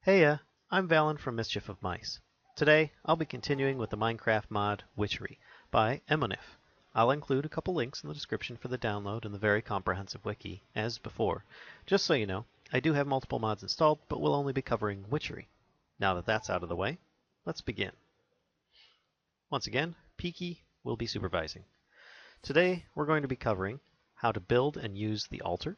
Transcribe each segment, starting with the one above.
Heya, I'm Valen from Mischief of Mice. Today, I'll be continuing with the Minecraft mod Witchery by Emoniph. I'll include a couple links in the description for the download and the very comprehensive wiki, as before. Just so you know, I do have multiple mods installed, but we'll only be covering Witchery. Now that that's out of the way, let's begin. Once again, Peaky will be supervising. Today, we're going to be covering how to build and use the altar,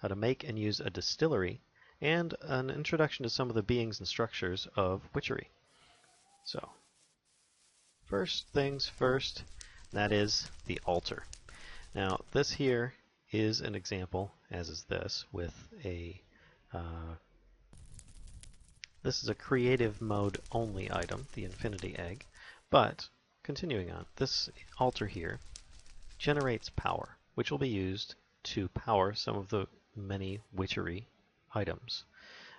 how to make and use a distillery, and an introduction to some of the beings and structures of Witchery. So, first things first, that is the altar. Now, this here is an example, as is this, with a this is a creative mode only item, the Infinity Egg. But, continuing on, this altar here generates power, which will be used to power some of the many Witchery items.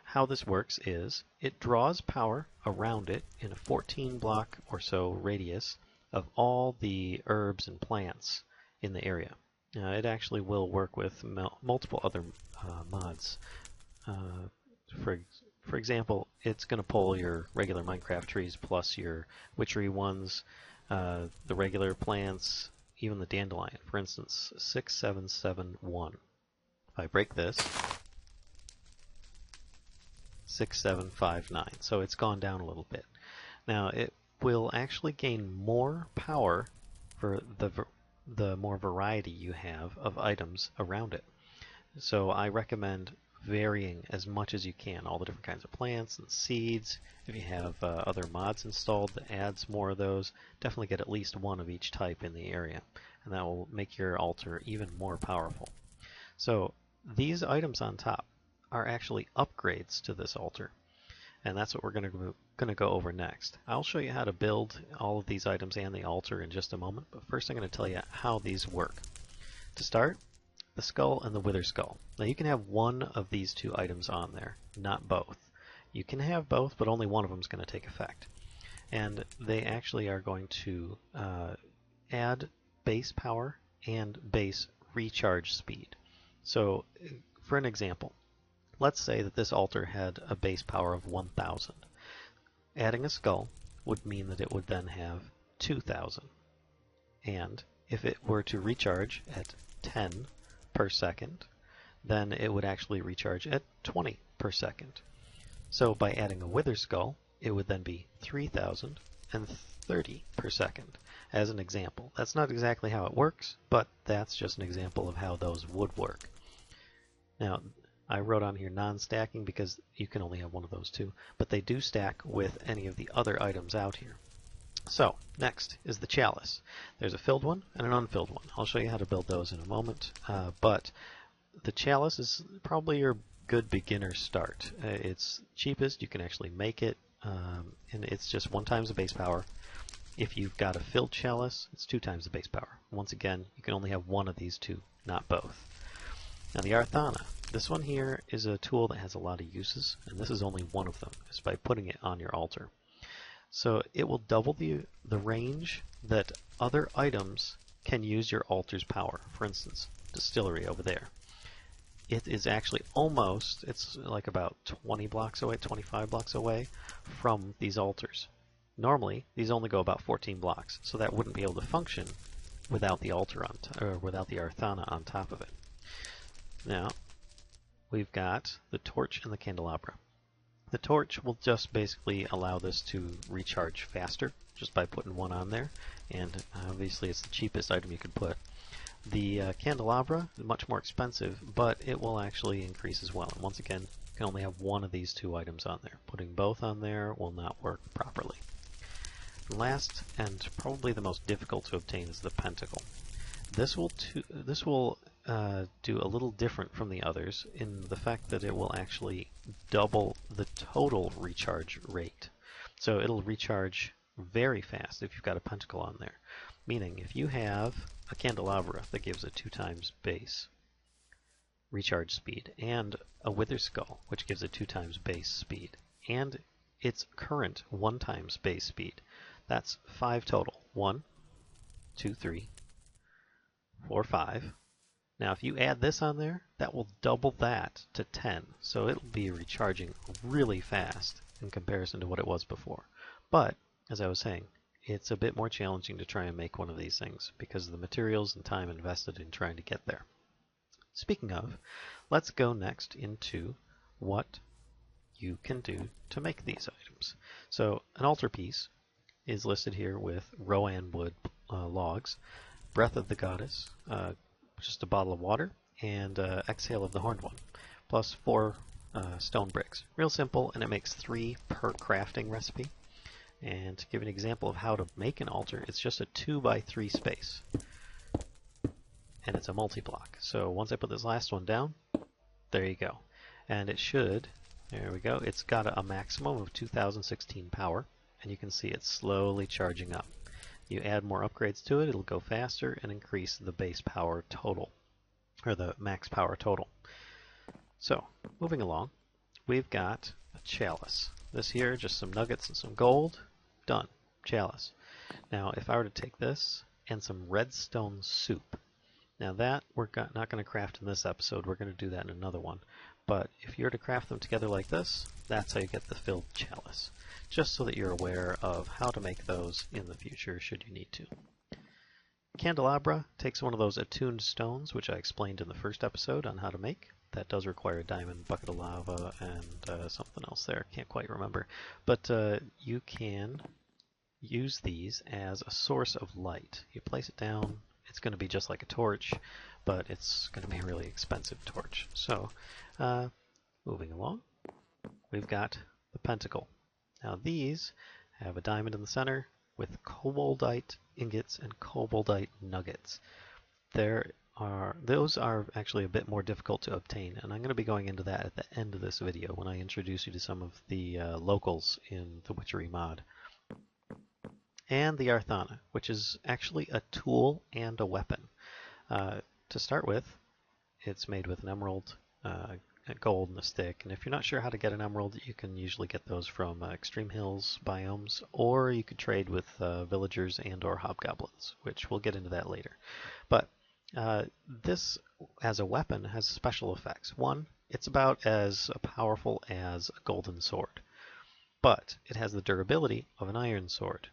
How this works is it draws power around it in a 14 block or so radius of all the herbs and plants in the area. Now, it actually will work with multiple other mods. For example, it's going to pull your regular Minecraft trees plus your Witchery ones, the regular plants, even the dandelion. For instance, 6771. If I break this, 6759. So it's gone down a little bit. Now it will actually gain more power for the more variety you have of items around it. So I recommend varying as much as you can, all the different kinds of plants and seeds. If you have other mods installed that adds more of those, definitely get at least one of each type in the area, and that will make your altar even more powerful. So these items on top are actually upgrades to this altar, and that's what we're going to go over next. I'll show you how to build all of these items and the altar in just a moment, but first I'm going to tell you how these work. To start, the skull and the wither skull. Now you can have one of these two items on there, not both. You can have both, but only one of them is going to take effect. And they actually are going to add base power and base recharge speed. So, for an example, let's say that this altar had a base power of 1000. Adding a skull would mean that it would then have 2000. And if it were to recharge at 10 per second, then it would actually recharge at 20 per second. So by adding a wither skull, it would then be 3030 per second, as an example. That's not exactly how it works, but that's just an example of how those would work. Now, I wrote on here non-stacking because you can only have one of those two, but they do stack with any of the other items out here. So, next is the chalice. There's a filled one and an unfilled one. I'll show you how to build those in a moment, but the chalice is probably your good beginner start. It's cheapest, you can actually make it, and it's just 1 times the base power. If you've got a filled chalice, it's 2 times the base power. Once again, you can only have one of these two, not both. Now the Arthana. This one here is a tool that has a lot of uses, and this is only one of them. It's by putting it on your altar. So it will double the range that other items can use your altar's power. For instance, Distillery over there. It is actually almost, it's like about 20 blocks away, 25 blocks away from these altars. Normally, these only go about 14 blocks, so that wouldn't be able to function without the altar or without the Arthana on top of it. Now, we've got the torch and the candelabra. The torch will just basically allow this to recharge faster, just by putting one on there, and obviously it's the cheapest item you could put. The candelabra is much more expensive, but it will actually increase as well. And once again, you can only have one of these two items on there. Putting both on there will not work properly. Last, and probably the most difficult to obtain, is the Pentacle. This will do a little different from the others in the fact that it will actually double the total recharge rate. So it'll recharge very fast if you've got a Pentacle on there. Meaning, if you have a candelabra that gives a 2 times base recharge speed, and a wither skull, which gives a 2 times base speed, and its current 1 times base speed, that's 5 total. 1, 2, 3, 4, 5. Now if you add this on there, that will double that to 10, so it'll be recharging really fast in comparison to what it was before. But, as I was saying, it's a bit more challenging to try and make one of these things because of the materials and time invested in trying to get there. Speaking of, let's go next into what you can do to make these items. So an altarpiece is listed here with Rowan wood logs, Breath of the Goddess, just a bottle of water, and Exhale of the Horned One, plus 4 stone bricks. Real simple, and it makes 3 per crafting recipe. And to give an example of how to make an altar, it's just a 2x3 space. And it's a multi-block. So once I put this last one down, there you go. And it should, there we go, it's got a maximum of 2016 power. And you can see it's slowly charging up. You add more upgrades to it, it'll go faster and increase the base power total, or the max power total. So, moving along, we've got a chalice. This here, just some nuggets and some gold. Done. Chalice. Now, if I were to take this and some redstone soup, now that we're not going to craft in this episode, we're going to do that in another one. But if you were to craft them together like this, that's how you get the filled chalice. Just so that you're aware of how to make those in the future should you need to. Candelabra takes one of those attuned stones, which I explained in the first episode on how to make. That does require a diamond, bucket of lava, and something else there. Can't quite remember. But you can use these as a source of light. You place it down. It's going to be just like a torch, but it's going to be a really expensive torch. So, moving along, we've got the Pentacle. Now these have a diamond in the center with Cobaltite Ingots and Cobaltite Nuggets. Those are actually a bit more difficult to obtain, and I'm going to be going into that at the end of this video when I introduce you to some of the locals in the Witchery mod. And the Arthana, which is actually a tool and a weapon. To start with, it's made with an emerald, gold, and a stick, and if you're not sure how to get an emerald, you can usually get those from extreme hills biomes, or you could trade with villagers and or hobgoblins, which we'll get into that later. But this, as a weapon, has special effects. One, it's about as powerful as a golden sword, but it has the durability of an iron sword.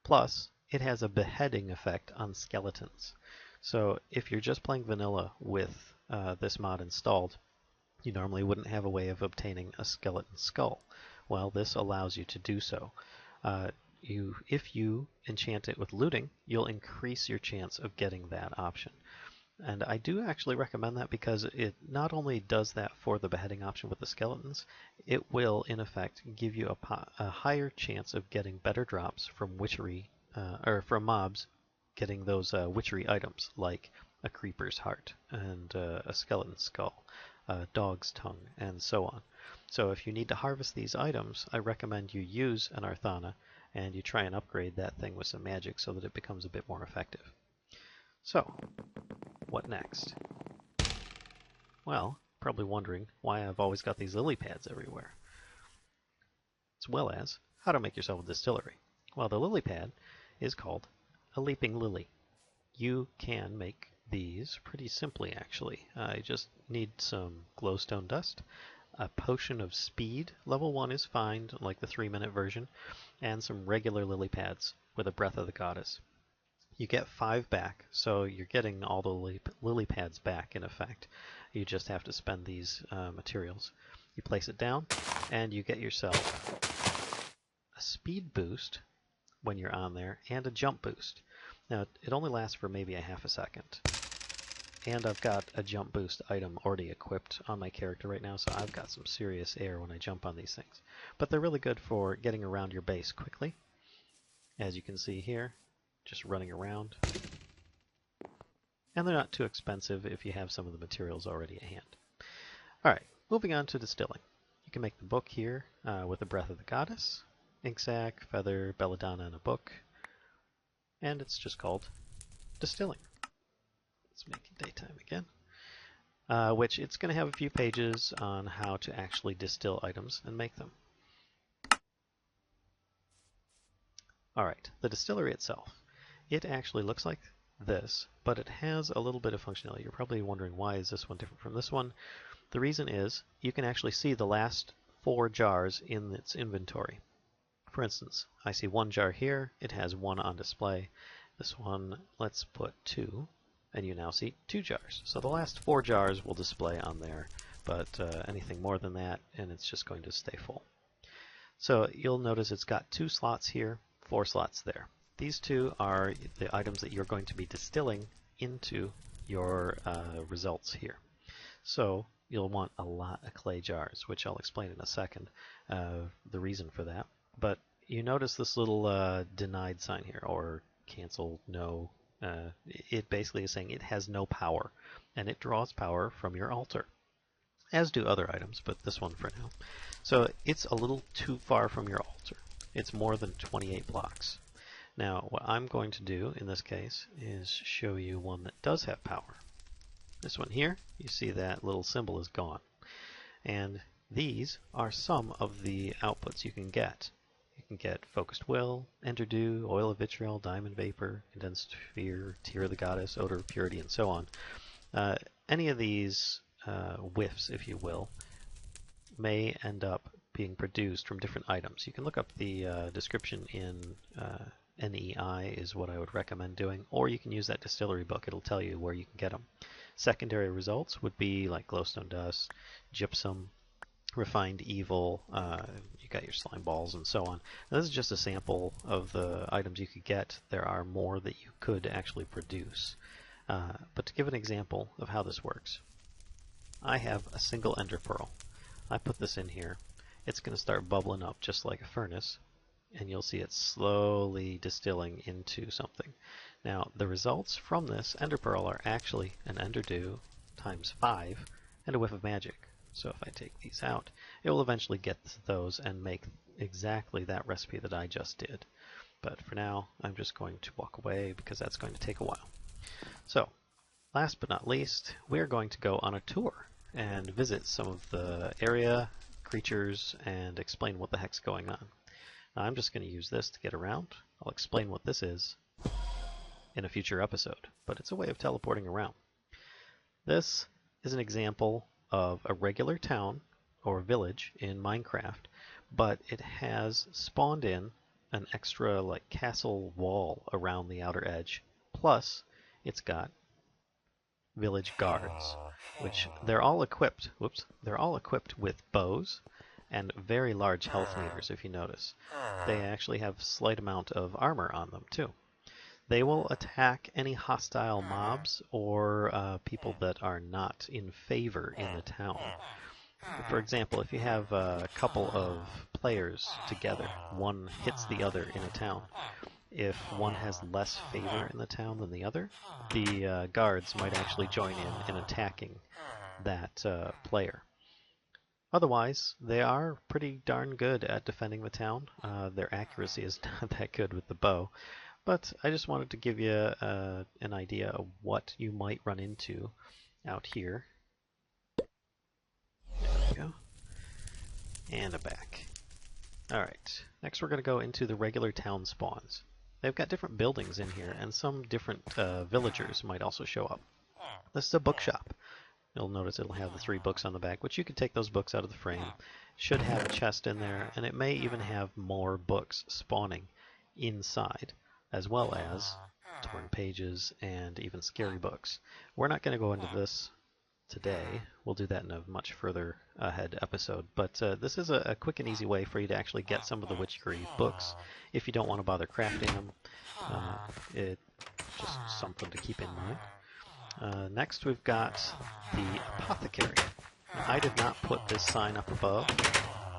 Plus, it has a beheading effect on skeletons. So if you're just playing vanilla with this mod installed, you normally wouldn't have a way of obtaining a skeleton skull. Well, this allows you to do so. If you enchant it with looting, you'll increase your chance of getting that option. And I do actually recommend that because it not only does that for the beheading option with the skeletons, it will in effect give you a higher chance of getting better drops from witchery, or from mobs getting those witchery items like a creeper's heart and a skeleton skull, a dog's tongue, and so on. So if you need to harvest these items, I recommend you use an Arthana and you try and upgrade that thing with some magic so that it becomes a bit more effective. So, what next? Well, probably wondering why I've always got these lily pads everywhere. As well as how to make yourself a distillery. Well, the lily pad is called a leaping lily. You can make these pretty simply, actually. You just need some glowstone dust, a potion of speed, level 1 is fine, like the 3-minute version, and some regular lily pads with a Breath of the Goddess. You get 5 back, so you're getting all the lily pads back in effect. You just have to spend these materials. You place it down, and you get yourself a speed boost when you're on there, and a jump boost. Now, it only lasts for maybe a half a second. And I've got a jump boost item already equipped on my character right now, so I've got some serious air when I jump on these things. But they're really good for getting around your base quickly. As you can see here, just running around. And they're not too expensive if you have some of the materials already at hand. Alright, moving on to distilling. You can make the book here with the Breath of the Goddess, ink sac, feather, belladonna, and a book. And it's just called distilling. Let's make it daytime again. Which it's going to have a few pages on how to actually distill items and make them. Alright, the distillery itself. It actually looks like this, but it has a little bit of functionality. You're probably wondering, why is this one different from this one? The reason is you can actually see the last 4 jars in its inventory. For instance, I see 1 jar here, it has 1 on display. This one, let's put 2, and you now see 2 jars. So the last 4 jars will display on there, but anything more than that, and it's just going to stay full. So you'll notice it's got 2 slots here, 4 slots there. These 2 are the items that you're going to be distilling into your results here. So you'll want a lot of clay jars, which I'll explain in a second, the reason for that. But you notice this little denied sign here, or cancel, no. It basically is saying it has no power, and it draws power from your altar, as do other items, but this one for now. So it's a little too far from your altar. It's more than 28 blocks. Now, what I'm going to do in this case is show you one that does have power. This one here, you see that little symbol is gone. And these are some of the outputs you can get. You can get Focused Will, Ender Dew, Oil of Vitriol, Diamond Vapor, Condensed Fear, Tear of the Goddess, Odor of Purity, and so on. Any of these whiffs, if you will, may end up being produced from different items. You can look up the description in NEI is what I would recommend doing, or you can use that Distillery book. It'll tell you where you can get them. Secondary results would be like glowstone dust, gypsum, refined evil, you got your slime balls, and so on. Now, this is just a sample of the items you could get. There are more that you could actually produce. But to give an example of how this works, I have a single ender pearl. I put this in here. It's going to start bubbling up just like a furnace, and you'll see it slowly distilling into something. Now, the results from this ender pearl are actually an ender dew times 5 and a whiff of magic. So if I take these out, it will eventually get those and make exactly that recipe that I just did. But for now, I'm just going to walk away because that's going to take a while. So, last but not least, we're going to go on a tour and visit some of the area, creatures, and explain what the heck's going on. Now, I'm just going to use this to get around. I'll explain what this is in a future episode, but it's a way of teleporting around. This is an example of a regular town or village in Minecraft, but it has spawned in an extra like castle wall around the outer edge. Plus, it's got village guards, which they're all equipped. They're all equipped with bows and very large health meters. If you notice, they actually have a slight amount of armor on them too. They will attack any hostile mobs or people that are not in favor in the town. For example, if you have a couple of players together, one hits the other in a town. If one has less favor in the town than the other, the guards might actually join in attacking that player. Otherwise, they are pretty darn good at defending the town. Their accuracy is not that good with the bow. But I just wanted to give you an idea of what you might run into out here. There we go. And a back. Alright, next we're going to go into the regular town spawns. They've got different buildings in here, and some different villagers might also show up. This is a bookshop. You'll notice it'll have the 3 books on the back, which you can take those books out of the frame. Should have a chest in there, and it may even have more books spawning inside, as well as torn pages and even scary books. We're not going to go into this today. We'll do that in a much further ahead episode. But this is a quick and easy way for you to actually get some of the Witchery books if you don't want to bother crafting them. It's just something to keep in mind. Next we've got the Apothecary. Now, I did not put this sign up above.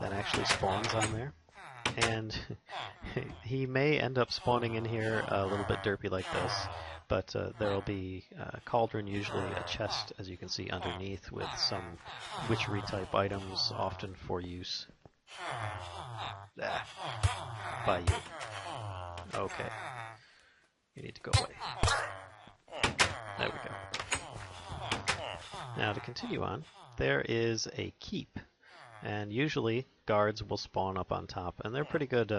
That actually spawns on there. And he may end up spawning in here a little bit derpy like this, but there will be a cauldron, usually a chest, as you can see underneath, with some witchery type items, often for use by you. Okay. You need to go away. There we go. Now to continue on, there is a keep. And usually guards will spawn up on top, and they're pretty good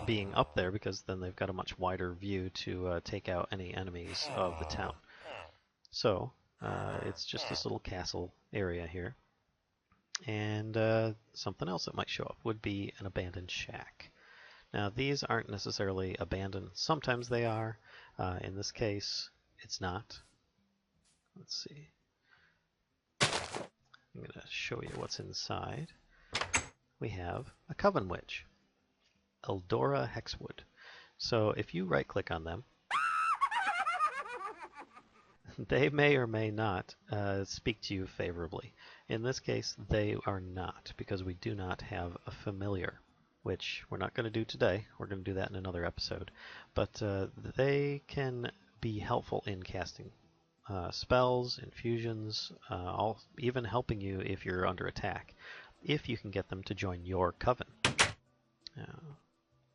being up there because then they've got a much wider view to take out any enemies of the town. So it's just this little castle area here. And something else that might show up would be an abandoned shack. Now these aren't necessarily abandoned. Sometimes they are. In this case, it's not. Let's see. I'm going to show you what's inside. We have a Coven Witch, Eldora Hexwood. So if you right click on them, they may or may not speak to you favorably. In this case, they are not, because we do not have a familiar, which we're not going to do today. We're going to do that in another episode. But they can be helpful in casting spells, infusions, even helping you if you're under attack, if you can get them to join your coven.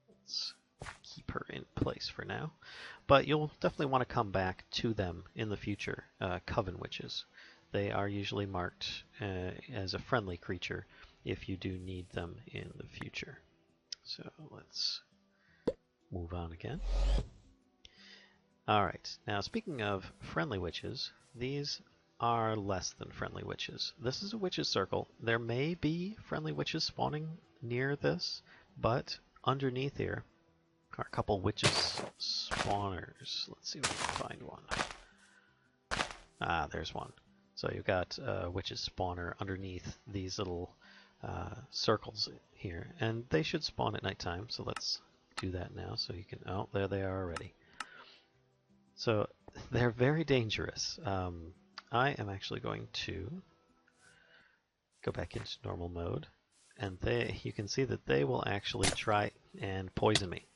Let's keep her in place for now. But you'll definitely want to come back to them in the future, Coven Witches. They are usually marked as a friendly creature if you do need them in the future. So let's move on again. Alright, now speaking of friendly witches, these are less than friendly witches. This is a witch's circle. There may be friendly witches spawning near this, but underneath here are a couple witches spawners. Let's see if we can find one. Ah, there's one. So you've got a witch's spawner underneath these little circles here, and they should spawn at nighttime, so let's do that now so you can... Oh, there they are already. So they're very dangerous. I am actually going to go back into normal mode, and you can see that they will actually try and poison me.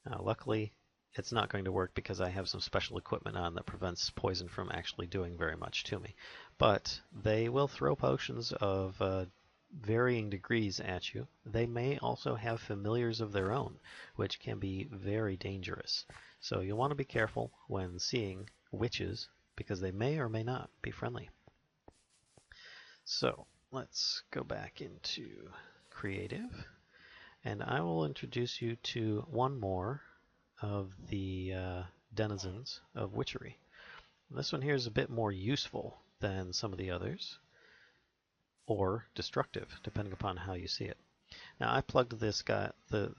Now, luckily, it's not going to work because I have some special equipment on that prevents poison from actually doing very much to me. But they will throw potions of varying degrees at you. They may also have familiars of their own, which can be very dangerous. So you'll want to be careful when seeing witches, because they may or may not be friendly. So let's go back into creative, and I will introduce you to one more of the denizens of Witchery. This one here is a bit more useful than some of the others, or destructive, depending upon how you see it. Now I plugged this guy,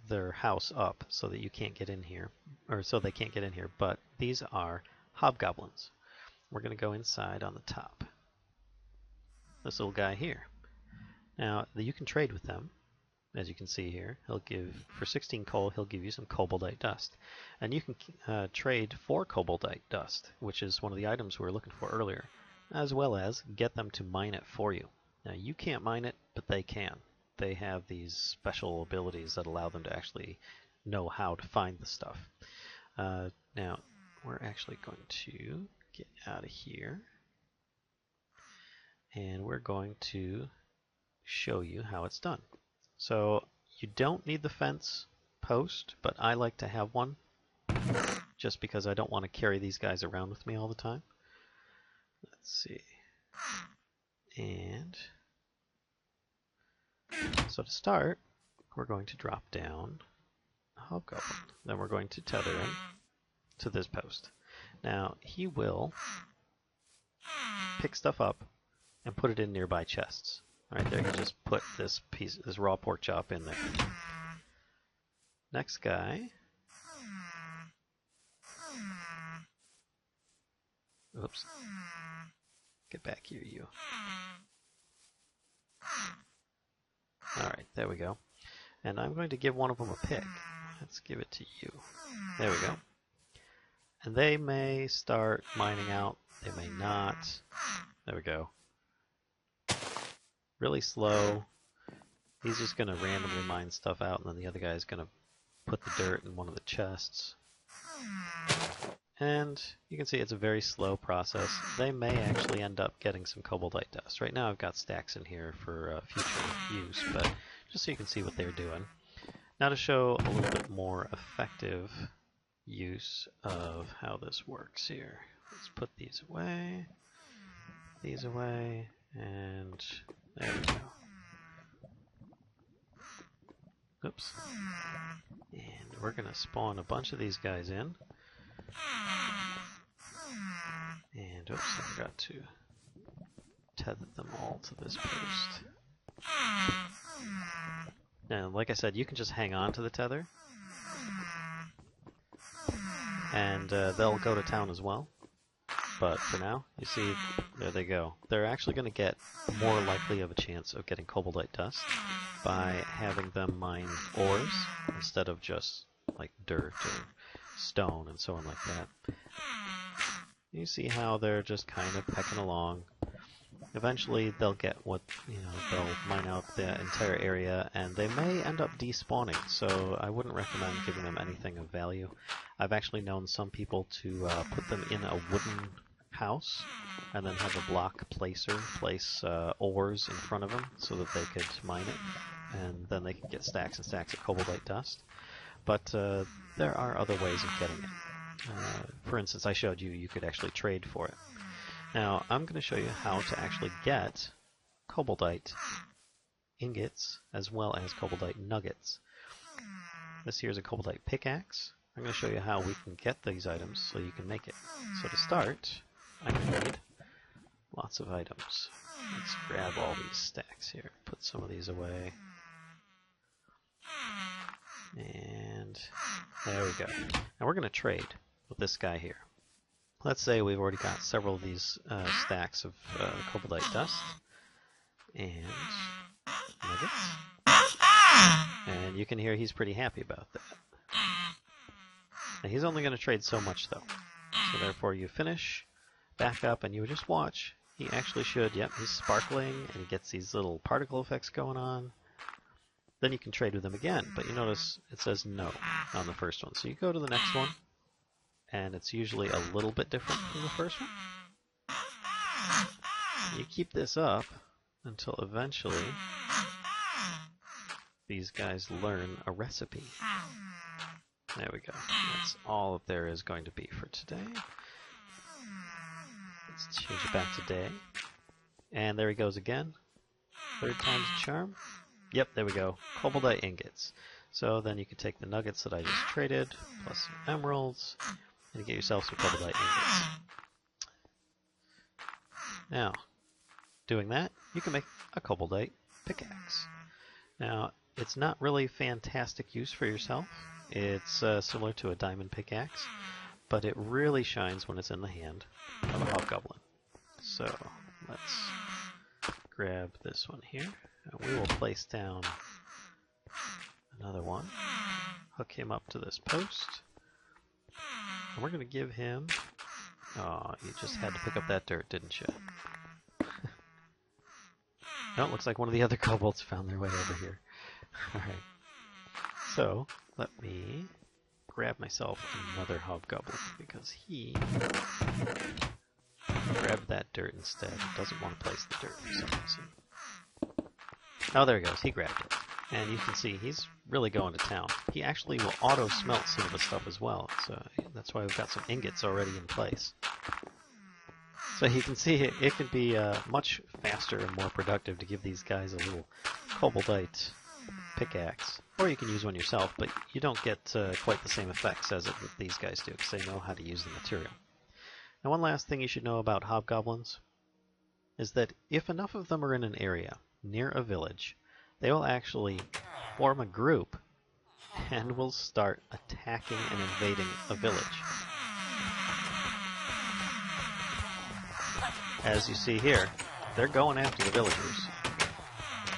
their house up so that you can't get in here, or so they can't get in here, but these are hobgoblins. We're going to go inside on the top. This little guy here. Now you can trade with them, as you can see here. He'll give, for 16 coal, he'll give you some Cobaltite dust. And you can trade for Cobaltite dust, which is one of the items we were looking for earlier, as well as get them to mine it for you. Now you can't mine it, but they can. They have these special abilities that allow them to actually know how to find the stuff. Now, we're actually going to get out of here, and we're going to show you how it's done. So, you don't need the fence post, but I like to have one, just because I don't want to carry these guys around with me all the time. Let's see. And so to start, we're going to drop down a hobgoblin. Then we're going to tether him to this post. Now, he will pick stuff up and put it in nearby chests. Right there, he just put this raw pork chop in there. Next guy. Oops. Get back here, you. Alright, there we go. And I'm going to give one of them a pick. Let's give it to you. There we go. And they may start mining out. They may not. There we go. Really slow. He's just going to randomly mine stuff out, and then the other guy is going to put the dirt in one of the chests. And you can see it's a very slow process. They may actually end up getting some Cobaltite dust. Right now I've got stacks in here for future use, but just so you can see what they're doing. Now to show a little bit more effective use of how this works here. Let's put these away, and there we go. Whoops. And we're going to spawn a bunch of these guys in. And, oops, I forgot to tether them all to this post. Now, like I said, you can just hang on to the tether. And they'll go to town as well. But for now, you see, there they go. They're actually going to get more likely of a chance of getting Cobaltite dust by having them mine ores instead of just like dirt or stone and so on like that. You see how they're just kind of pecking along. Eventually they'll get what, they'll mine out the entire area, and they may end up despawning, so I wouldn't recommend giving them anything of value. I've actually known some people to put them in a wooden house and then have a block placer place ores in front of them so that they could mine it, and then they can get stacks and stacks of Cobaltite dust. But there are other ways of getting it. For instance, I showed you could actually trade for it. Now, I'm going to show you how to actually get Cobaltite Ingots as well as Cobaltite Nuggets. This here is a Cobaltite pickaxe. I'm going to show you how we can get these items so you can make it. So to start, I need lots of items. Let's grab all these stacks here, put some of these away. And there we go. Now we're going to trade with this guy here. Let's say we've already got several of these stacks of Cobaltite dust and nuggets. And you can hear he's pretty happy about that. Now he's only going to trade so much though. So therefore you finish, back up, and you just watch. He actually should, yep, he's sparkling and he gets these little particle effects going on. Then you can trade with him again, but you notice it says no on the first one. So you go to the next one, and it's usually a little bit different from the first one. You keep this up until eventually these guys learn a recipe. There we go. That's all that there is going to be for today. Let's change it back to day. And there he goes again. Third time's a charm. Yep, there we go. Cobaltite ingots. So then you can take the nuggets that I just traded, plus some emeralds, and get yourself some Cobaltite ingots. Now, doing that, you can make a Cobaltite pickaxe. Now, it's not really fantastic use for yourself. It's similar to a diamond pickaxe, but it really shines when it's in the hand of a hobgoblin. So, let's grab this one here, and we will place down another one, hook him up to this post, and we're going to give him... Oh, you just had to pick up that dirt, didn't you? No, it looks like one of the other kobolds found their way over here. Alright. So, let me grab myself another hobgoblin, because he grabbed that dirt instead. He doesn't want to place the dirt for some reason. Oh, there he goes. He grabbed it. And you can see he's really going to town. He actually will auto-smelt some of the stuff as well. So that's why we've got some ingots already in place. So you can see it can be much faster and more productive to give these guys a little Cobaltite pickaxe. Or you can use one yourself, but you don't get quite the same effects as these guys do, because they know how to use the material. Now, one last thing you should know about hobgoblins is that if enough of them are in an area near a village, they will actually form a group and will start attacking and invading a village. As you see here, they're going after the villagers.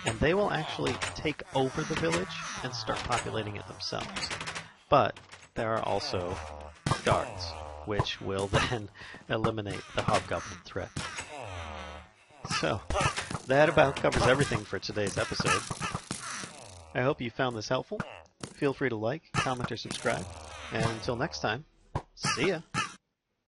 And they will actually take over the village and start populating it themselves. But there are also guards, which will then eliminate the hobgoblin threat. So, that about covers everything for today's episode. I hope you found this helpful. Feel free to like, comment, or subscribe. And until next time, see ya!